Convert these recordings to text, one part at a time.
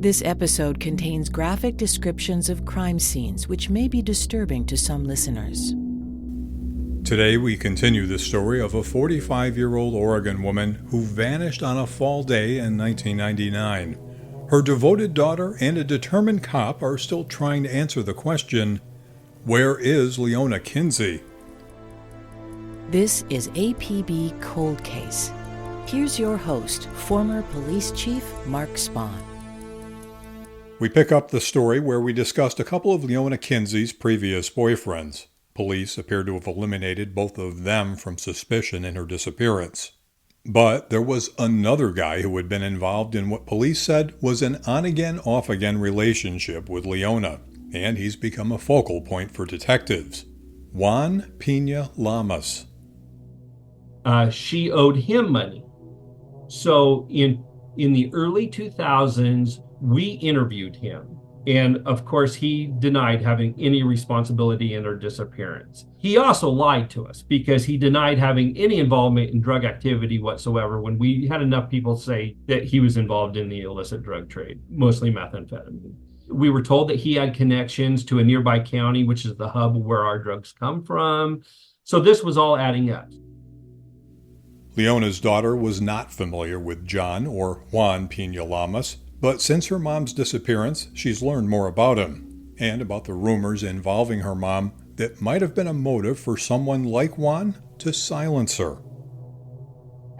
This episode contains graphic descriptions of crime scenes which may be disturbing to some listeners. Today we continue the story of a 45-year-old Oregon woman who vanished on a fall day in 1999. Her devoted daughter and a determined cop are still trying to answer the question, where is Leona Kinsey? This is APB Cold Case. Here's your host, former police chief Mark Spahn. We pick up the story where we discussed a couple of Leona Kinsey's previous boyfriends. Police appear to have eliminated both of them from suspicion in her disappearance. But there was another guy who had been involved in what police said was an on-again, off-again relationship with Leona, and he's become a focal point for detectives. Juan Pena Lamas. She owed him money. So in the early 2000s, we interviewed him. And of course, he denied having any responsibility in her disappearance. He also lied to us because he denied having any involvement in drug activity whatsoever when we had enough people say that he was involved in the illicit drug trade, mostly methamphetamine. We were told that he had connections to a nearby county, which is the hub where our drugs come from. So this was all adding up. Leona's daughter was not familiar with John or Juan Pena Lamas, but since her mom's disappearance, she's learned more about him and about the rumors involving her mom that might have been a motive for someone like Juan to silence her.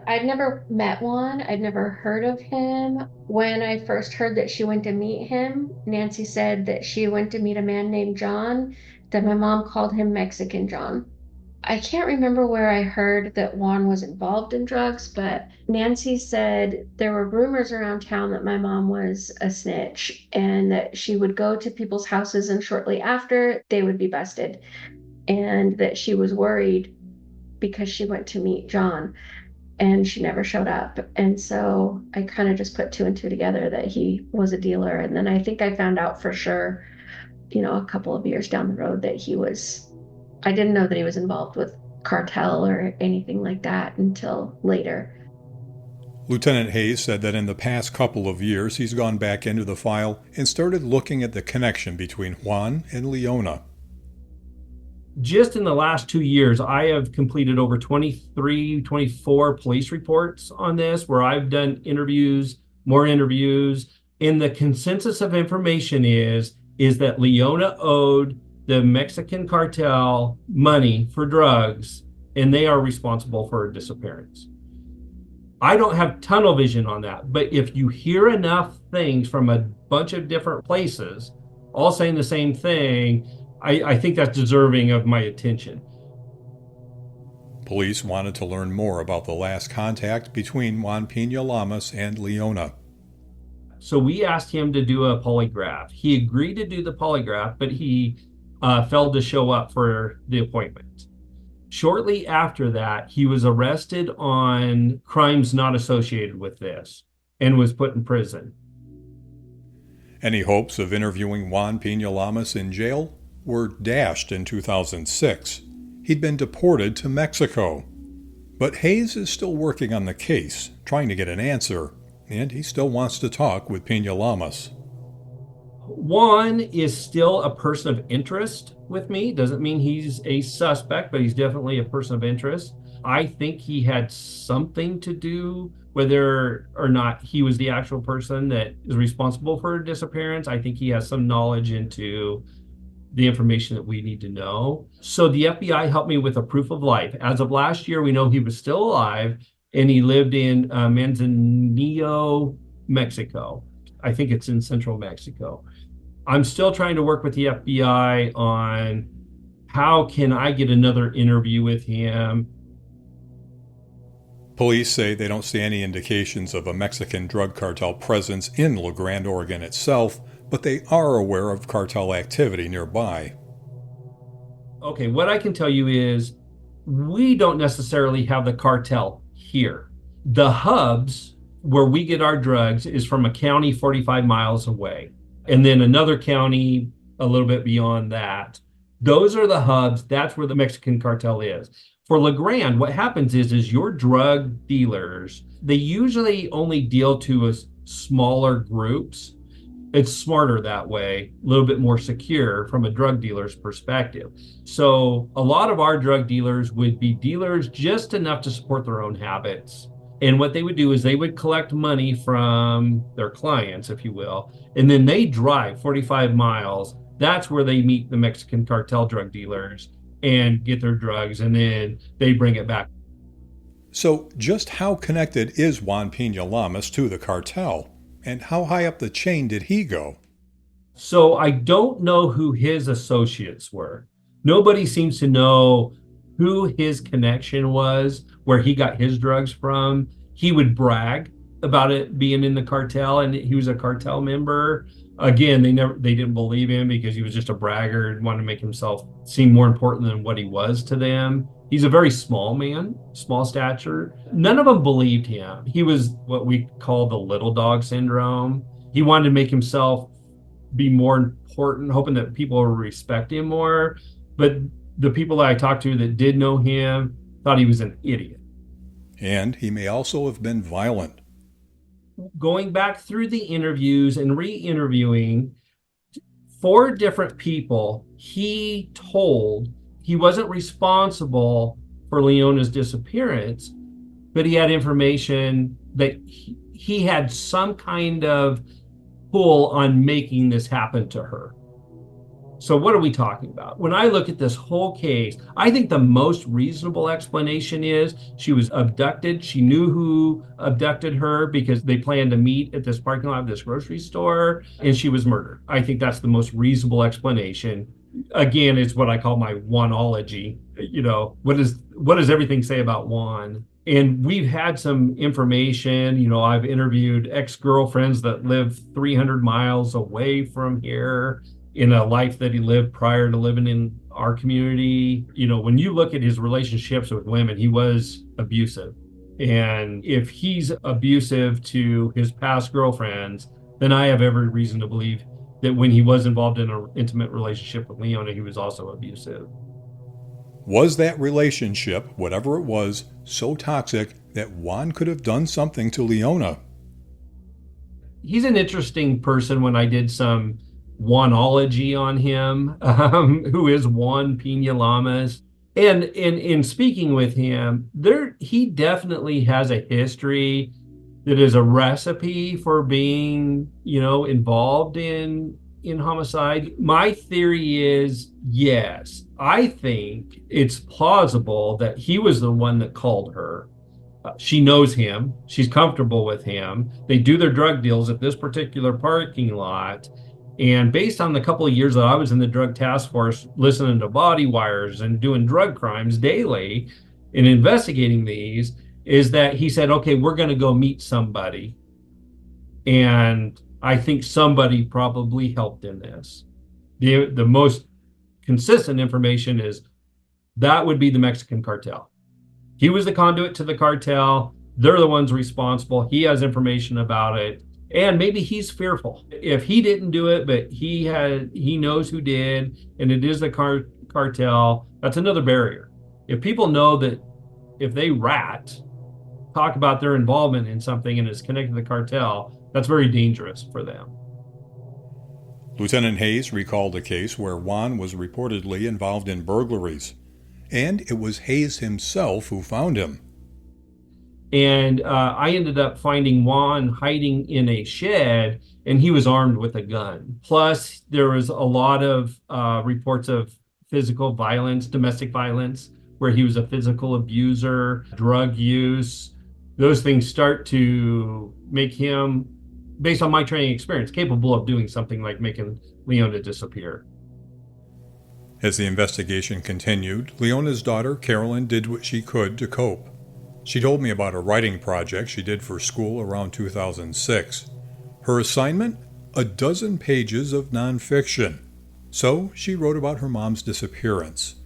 I'd never met Juan. I'd never heard of him. When I first heard that she went to meet him, Nancy said that she went to meet a man named John, that my mom called him Mexican John. I can't remember where I heard that Juan was involved in drugs, but Nancy said there were rumors around town that my mom was a snitch and that she would go to people's houses and shortly after they would be busted, and that she was worried because she went to meet John and she never showed up. And so I kind of just put two and two together that he was a dealer. And then I think I found out for sure, a couple of years down the road that I didn't know that he was involved with cartel or anything like that until later. Lieutenant Hayes said that in the past couple of years, he's gone back into the file and started looking at the connection between Juan and Leona. Just in the last 2 years, I have completed over 23, 24 police reports on this, where I've done more interviews. And the consensus of information is that Leona owed the Mexican cartel money for drugs, and they are responsible for her disappearance. I don't have tunnel vision on that, but if you hear enough things from a bunch of different places, all saying the same thing, I think that's deserving of my attention. Police wanted to learn more about the last contact between Juan Pena Lamas and Leona. So we asked him to do a polygraph. He agreed to do the polygraph, but he failed to show up for the appointment. Shortly after that, he was arrested on crimes not associated with this and was put in prison. Any hopes of interviewing Juan Pena Lamas in jail were dashed in 2006. He'd been deported to Mexico. But Hayes is still working on the case, trying to get an answer, and he still wants to talk with Pena Lamas. Juan is still a person of interest with me. Doesn't mean he's a suspect, but he's definitely a person of interest. I think he had something to do, whether or not he was the actual person that is responsible for her disappearance. I think he has some knowledge into the information that we need to know. So the FBI helped me with a proof of life. As of last year, we know he was still alive, and he lived in Manzanillo, Mexico. I think it's in central Mexico. I'm still trying to work with the FBI on how can I get another interview with him. Police say they don't see any indications of a Mexican drug cartel presence in La Grande, Oregon itself, but they are aware of cartel activity nearby. Okay, what I can tell you is we don't necessarily have the cartel here. The hubs where we get our drugs is from a county 45 miles away. And then another county a little bit beyond that. Those are the hubs. That's where the Mexican cartel is. For La Grande, what happens is your drug dealers, they usually only deal to smaller groups. It's smarter that way, a little bit more secure from a drug dealer's perspective. So a lot of our drug dealers would be dealers just enough to support their own habits. And what they would do is they would collect money from their clients, if you will, and then they drive 45 miles. That's where they meet the Mexican cartel drug dealers and get their drugs, and then they bring it back. So just how connected is Juan Pena Lamas to the cartel? And how high up the chain did he go? So I don't know who his associates were. Nobody seems to know who his connection was, where he got his drugs from. He would brag about it being in the cartel, and he was a cartel member. Again, they didn't believe him because he was just a bragger and wanted to make himself seem more important than what he was to them. He's a very small man, small stature. None of them believed him. He was what we call the little dog syndrome. He wanted to make himself be more important, hoping that people would respect him more. But the people that I talked to that did know him thought he was an idiot. And he may also have been violent. Going back through the interviews and re-interviewing 4 different people, he told he wasn't responsible for Leona's disappearance, but he had information that he had some kind of pull on making this happen to her. So what are we talking about? When I look at this whole case, I think the most reasonable explanation is she was abducted. She knew who abducted her because they planned to meet at this parking lot of this grocery store, and she was murdered. I think that's the most reasonable explanation. Again, it's what I call my Juanology. You know, what does everything say about Juan? And we've had some information. You know, I've interviewed ex-girlfriends that live 300 miles away from here in a life that he lived prior to living in our community. You know, when you look at his relationships with women, he was abusive. And if he's abusive to his past girlfriends, then I have every reason to believe that when he was involved in an intimate relationship with Leona, he was also abusive. Was that relationship, whatever it was, so toxic that Juan could have done something to Leona? He's an interesting person. When I did some Juanology on him, who is Juan Pena Lamas. And in speaking with him, he definitely has a history that is a recipe for being, involved in homicide. My theory is, yes, I think it's plausible that he was the one that called her. She knows him. She's comfortable with him. They do their drug deals at this particular parking lot. And based on the couple of years that I was in the drug task force, listening to body wires and doing drug crimes daily and investigating these, is that he said, okay, we're going to go meet somebody. And I think somebody probably helped in this. The most consistent information is that would be the Mexican cartel. He was the conduit to the cartel. They're the ones responsible. He has information about it. And maybe he's fearful. If he didn't do it, but he knows who did, and it is the cartel, that's another barrier. If people know that if they talk about their involvement in something and it's connected to the cartel, that's very dangerous for them. Lieutenant Hayes recalled a case where Juan was reportedly involved in burglaries, and it was Hayes himself who found him. And I ended up finding Juan hiding in a shed, and he was armed with a gun. Plus, there was a lot of reports of physical violence, domestic violence, where he was a physical abuser, drug use. Those things start to make him, based on my training experience, capable of doing something like making Leona disappear. As the investigation continued, Leona's daughter, Carolyn, did what she could to cope. She told me about a writing project she did for school around 2006. Her assignment? 12 pages of nonfiction. So she wrote about her mom's disappearance.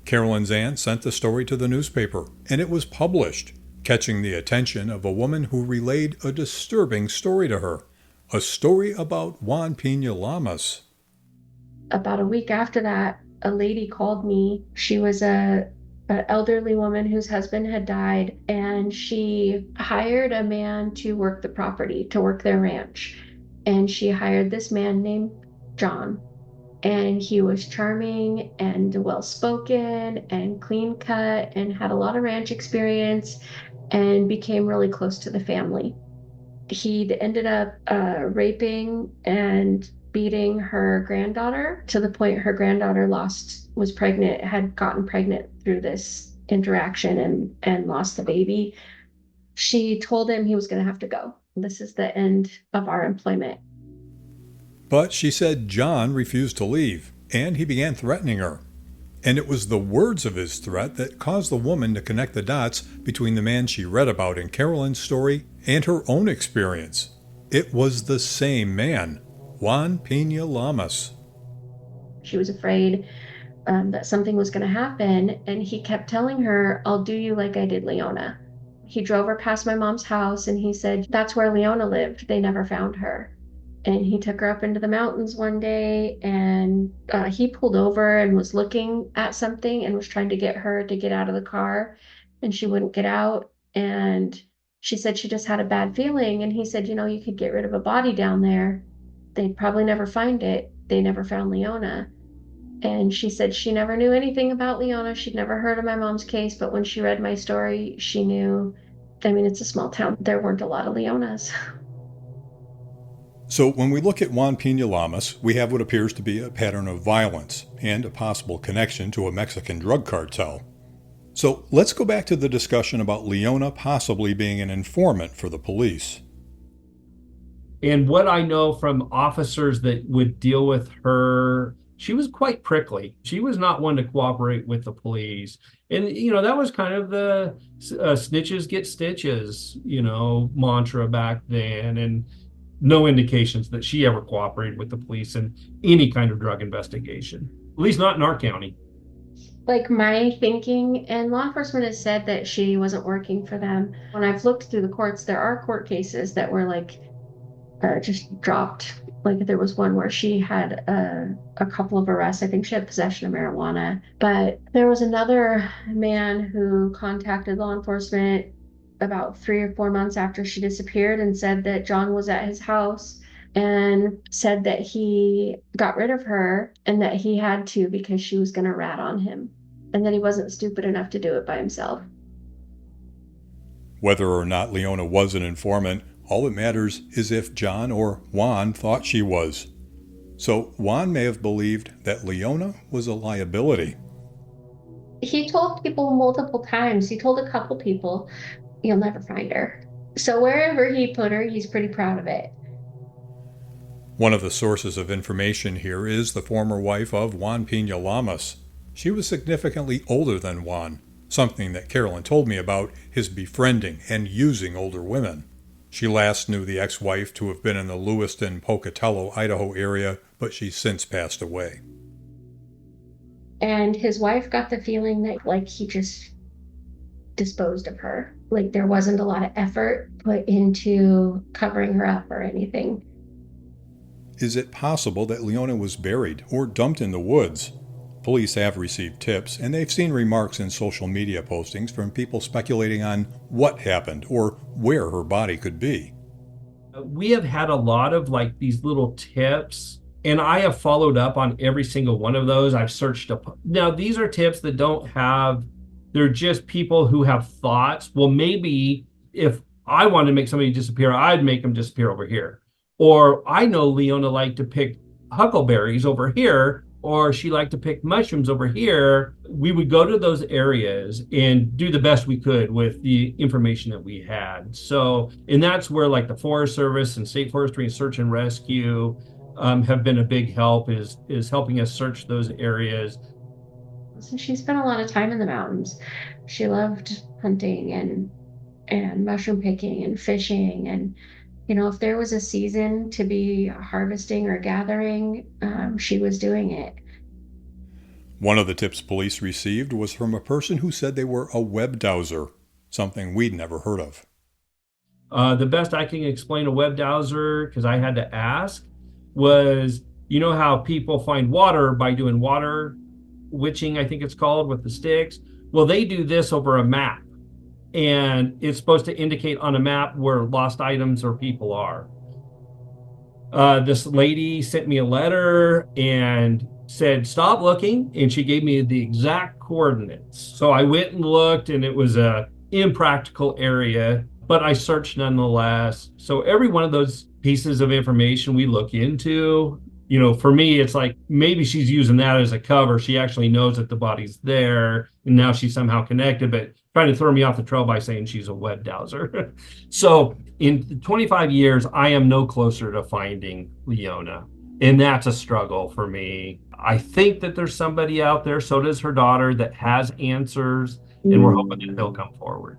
Carolyn's aunt sent the story to the newspaper, and it was published, catching the attention of a woman who relayed a disturbing story to her. A story about Juan Pena Lamas. About a week after that, a lady called me. She was an elderly woman whose husband had died, and she hired a man to work the property, to work their ranch. and she hired this man named John. And he was charming and well-spoken and clean-cut and had a lot of ranch experience and became really close to the family. He ended up raping and beating her granddaughter to the point her granddaughter was pregnant, had gotten pregnant through this interaction and lost the baby. She told him he was going to have to go. This is the end of our employment. But she said John refused to leave, and he began threatening her. And it was the words of his threat that caused the woman to connect the dots between the man she read about in Carolyn's story and her own experience. It was the same man, Juan Pena Lamas. She was afraid that something was going to happen, and he kept telling her, "I'll do you like I did Leona." He drove her past my mom's house, and he said, "That's where Leona lived. They never found her." And he took her up into the mountains one day, and he pulled over and was looking at something and was trying to get her to get out of the car, and she wouldn't get out. And she said she just had a bad feeling. And he said, "You could get rid of a body down there. They'd probably never find it. They never found Leona." And she said she never knew anything about Leona. She'd never heard of my mom's case, but when she read my story, she knew. I mean, it's a small town. There weren't a lot of Leonas. So when we look at Juan Pena Lamas, we have what appears to be a pattern of violence and a possible connection to a Mexican drug cartel. So let's go back to the discussion about Leona possibly being an informant for the police. And what I know from officers that would deal with her, she was quite prickly. She was not one to cooperate with the police. And, that was kind of the snitches get stitches, mantra back then. And no indications that she ever cooperated with the police in any kind of drug investigation, at least not in our county. Like, my thinking, and law enforcement has said that she wasn't working for them. When I've looked through the courts, there are court cases that were just dropped. Like, there was one where she had a couple of arrests. I think she had possession of marijuana. But there was another man who contacted law enforcement about 3 or 4 months after she disappeared and said that John was at his house and said that he got rid of her and that he had to because she was going to rat on him and that he wasn't stupid enough to do it by himself. Whether or not Leona was an informant, all that matters is if John or Juan thought she was. So Juan may have believed that Leona was a liability. He told people multiple times. He told a couple people, "You'll never find her." So wherever he put her, he's pretty proud of it. One of the sources of information here is the former wife of Juan Pena Lamas. She was significantly older than Juan, something that Carolyn told me about his befriending and using older women. She last knew the ex-wife to have been in the Lewiston, Pocatello, Idaho area, but she's since passed away. And his wife got the feeling that he just disposed of her. There wasn't a lot of effort put into covering her up or anything. Is it possible that Leona was buried or dumped in the woods? Police have received tips, and they've seen remarks in social media postings from people speculating on what happened or where her body could be. We have had a lot of these little tips, and I have followed up on every single one of those. I've searched up. Now, these are tips that they're just people who have thoughts. Well, maybe if I wanted to make somebody disappear, I'd make them disappear over here. Or I know Leona liked to pick huckleberries over here, or she liked to pick mushrooms over here. We would go to those areas and do the best we could with the information that we had. So, and that's where the Forest Service and State Forestry and Search and Rescue have been a big help, is helping us search those areas. So she spent a lot of time in the mountains. She loved hunting and mushroom picking and fishing. And, if there was a season to be harvesting or gathering, she was doing it. One of the tips police received was from a person who said they were a web dowser, something we'd never heard of. The best I can explain a web dowser, because I had to ask, was, how people find water by doing water witching, I think it's called, with the sticks. Well, they do this over a map, and it's supposed to indicate on a map where lost items or people are. This lady sent me a letter and said, stop looking. And she gave me the exact coordinates. So I went and looked, and it was a impractical area, but I searched nonetheless. So every one of those pieces of information we look into, for me, it's like maybe she's using that as a cover. She actually knows that the body's there, and now she's somehow connected, but trying to throw me off the trail by saying she's a web dowser. So in 25 years, I am no closer to finding Leona. And that's a struggle for me. I think that there's somebody out there, so does her daughter, that has answers, and we're hoping that he'll come forward.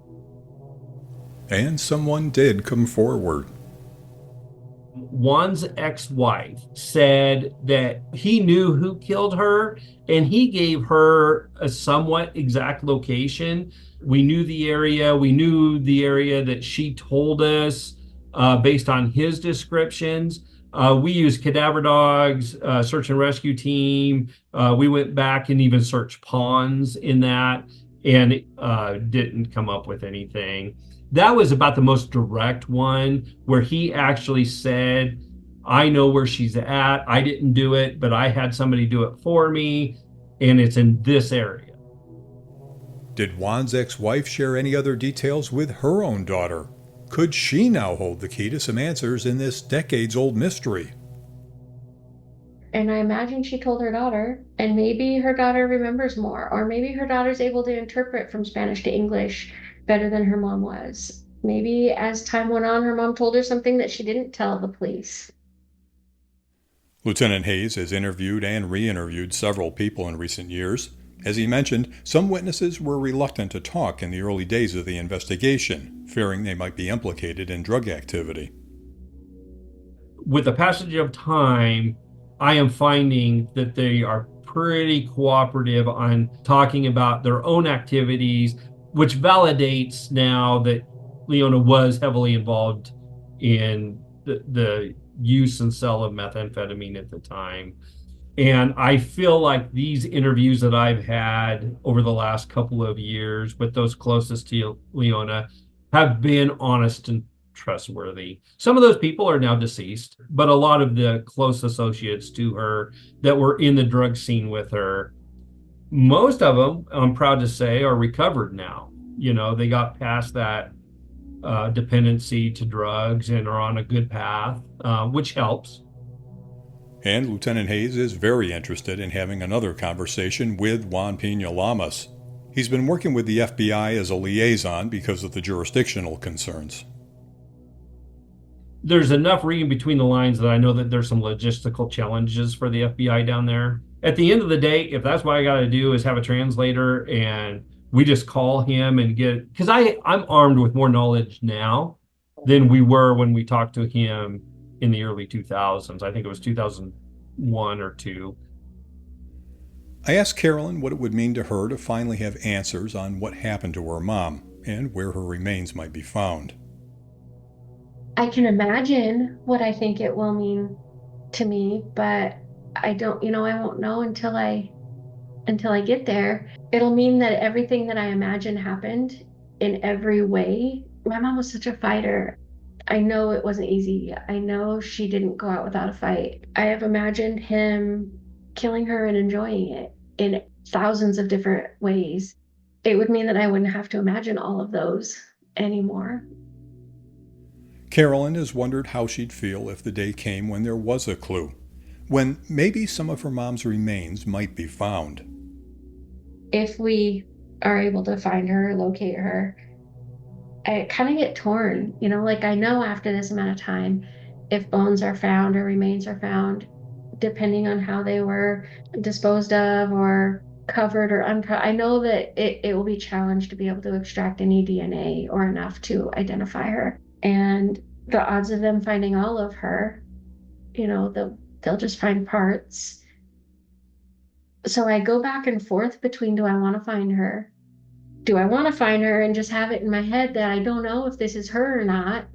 And someone did come forward. Juan's ex-wife said that he knew who killed her, and he gave her a somewhat exact location. We knew the area that she told us based on his descriptions. We used cadaver dogs, search and rescue team. We went back and even searched ponds in that, and didn't come up with anything. That was about the most direct one, where he actually said, I know where she's at. I didn't do it, but I had somebody do it for me, and it's in this area. Did Juan's ex-wife share any other details with her own daughter? Could she now hold the key to some answers in this decades-old mystery? And I imagine she told her daughter, and maybe her daughter remembers more, or maybe her daughter's able to interpret from Spanish to English better than her mom was. Maybe as time went on, her mom told her something that she didn't tell the police. Lieutenant Hayes has interviewed and re-interviewed several people in recent years. As he mentioned, some witnesses were reluctant to talk in the early days of the investigation, fearing they might be implicated in drug activity. With the passage of time, I am finding that they are pretty cooperative on talking about their own activities, which validates now that Leona was heavily involved in the use and sale of methamphetamine at the time. And I feel like these interviews that I've had over the last couple of years with those closest to Leona have been honest and trustworthy. Some of those people are now deceased, but a lot of the close associates to her that were in the drug scene with her, most of them, I'm proud to say, are recovered now. They got past that dependency to drugs and are on a good path, which helps. And Lieutenant Hayes is very interested in having another conversation with Juan Pena Lamas. He's been working with the FBI as a liaison because of the jurisdictional concerns. There's enough reading between the lines that I know that there's some logistical challenges for the FBI down there. At the end of the day, if that's what I got to do is have a translator and we just call him and get, because I'm armed with more knowledge now than we were when we talked to him in the early 2000s. I think it was 2001 or 2. I asked Carolyn what it would mean to her to finally have answers on what happened to her mom and where her remains might be found. I can imagine what I think it will mean to me, but I don't, I won't know until I get there. It'll mean that everything that I imagine happened in every way. My mom was such a fighter. I know it wasn't easy. I know she didn't go out without a fight. I have imagined him killing her and enjoying it in thousands of different ways. It would mean that I wouldn't have to imagine all of those anymore. Carolyn has wondered how she'd feel if the day came when there was a clue, when maybe some of her mom's remains might be found. If we are able to find her, locate her, I kind of get torn, I know after this amount of time, if bones are found or remains are found, depending on how they were disposed of or covered or uncovered, I know that it will be challenged to be able to extract any DNA or enough to identify her. And the odds of them finding all of her, they'll just find parts. So I go back and forth between, do I want to find her? Do I want to find her and just have it in my head that I don't know if this is her or not?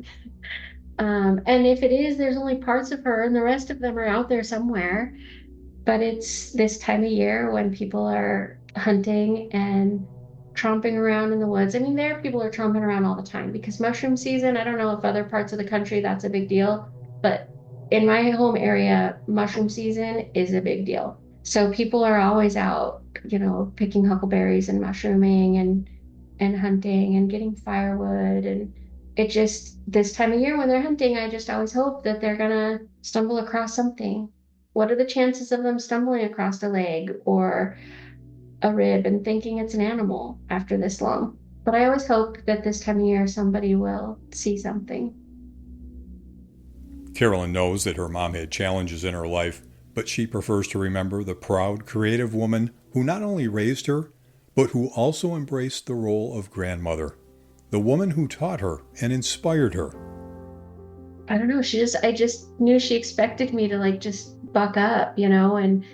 And if it is, there's only parts of her and the rest of them are out there somewhere. But it's this time of year when people are hunting and tromping around in the woods. I mean, people are tromping around all the time because mushroom season, I don't know if other parts of the country that's a big deal, but In my home area, mushroom season is a big deal. So people are always out, picking huckleberries and mushrooming and hunting and getting firewood. And it just, this time of year when they're hunting, I just always hope that they're gonna stumble across something. What are the chances of them stumbling across a leg or a rib and thinking it's an animal after this long? But I always hope that this time of year somebody will see something. Carolyn knows that her mom had challenges in her life, but she prefers to remember the proud, creative woman who not only raised her, but who also embraced the role of grandmother, the woman who taught her and inspired her. I don't know, I just knew she expected me to just buck up, and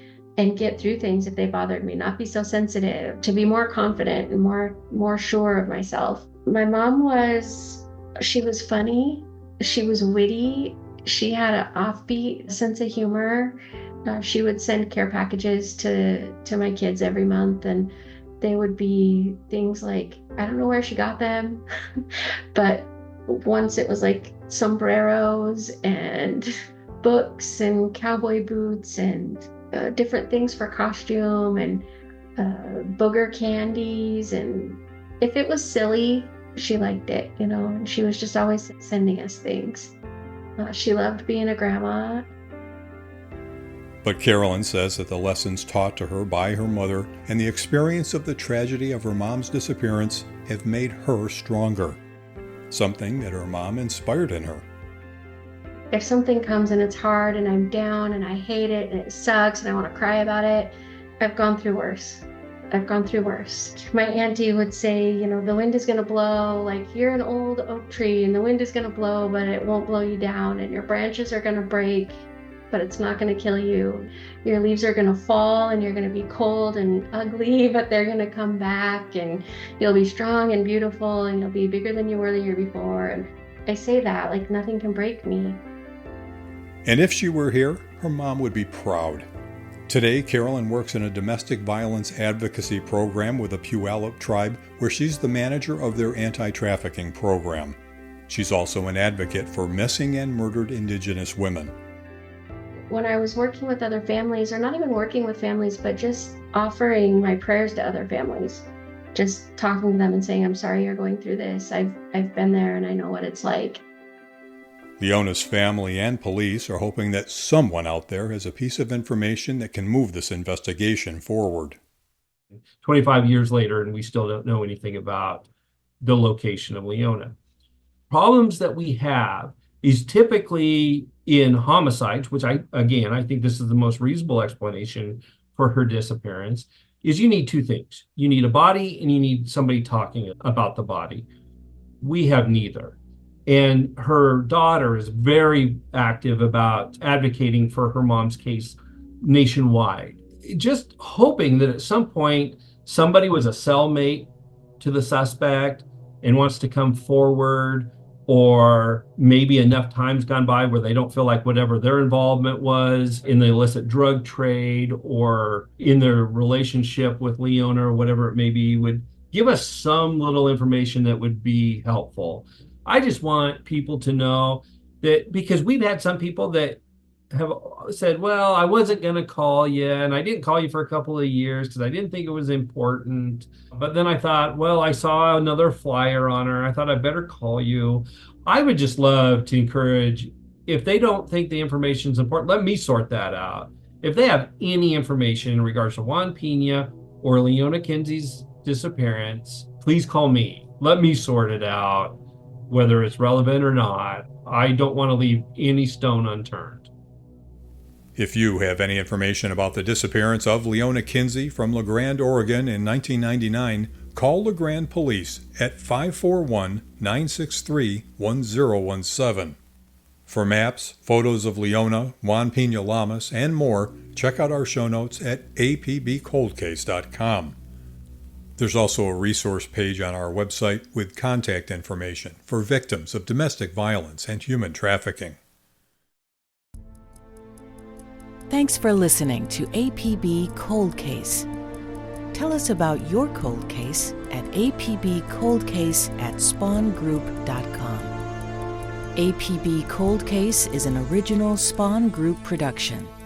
get through things if they bothered me, not be so sensitive, to be more confident and more sure of myself. My mom she was funny, she was witty, she had an offbeat sense of humor. She would send care packages to my kids every month, and they would be things like, I don't know where she got them, but once it was like sombreros and books and cowboy boots and different things for costume and booger candies. And if it was silly, she liked it, and she was just always sending us things. She loved being a grandma. But Carolyn says that the lessons taught to her by her mother and the experience of the tragedy of her mom's disappearance have made her stronger, something that her mom inspired in her. If something comes and it's hard and I'm down and I hate it and it sucks and I want to cry about it, I've gone through worse. My auntie would say, the wind is going to blow, like you're an old oak tree and the wind is going to blow, but it won't blow you down, and your branches are going to break, but it's not going to kill you. Your leaves are going to fall and you're going to be cold and ugly, but they're going to come back, and you'll be strong and beautiful, and you'll be bigger than you were the year before. And I say that like nothing can break me. And if she were here, her mom would be proud. Today, Carolyn works in a domestic violence advocacy program with the Puyallup tribe, where she's the manager of their anti-trafficking program. She's also an advocate for missing and murdered Indigenous women. When I was working with other families, or not even working with families, but just offering my prayers to other families, just talking to them and saying, I'm sorry you're going through this. I've been there and I know what it's like. Leona's family and police are hoping that someone out there has a piece of information that can move this investigation forward. 25 years later, and we still don't know anything about the location of Leona. Problems that we have is typically in homicides, which I think this is the most reasonable explanation for her disappearance, is you need two things. You need a body and you need somebody talking about the body. We have neither. And her daughter is very active about advocating for her mom's case nationwide, just hoping that at some point somebody was a cellmate to the suspect and wants to come forward, or maybe enough time's gone by where they don't feel like whatever their involvement was in the illicit drug trade or in their relationship with Leona or whatever it may be would give us some little information that would be helpful. I just want people to know that, because we've had some people that have said, well, I wasn't going to call you, and I didn't call you for a couple of years because I didn't think it was important. But then I thought, well, I saw another flyer on her. I thought I better call you. I would just love to encourage, if they don't think the information is important, let me sort that out. If they have any information in regards to Juan Pena or Leona Kinsey's disappearance, please call me. Let me sort it out, whether it's relevant or not. I don't want to leave any stone unturned. If you have any information about the disappearance of Leona Kinsey from La Grande, Oregon in 1999, call La Grande Police at 541-963-1017. For maps, photos of Leona, Juan Pena Lamas, and more, check out our show notes at apbcoldcase.com. There's also a resource page on our website with contact information for victims of domestic violence and human trafficking. Thanks for listening to APB Cold Case. Tell us about your cold case at apbcoldcase@spawngroup.com. APB Cold Case is an original Spawn Group production.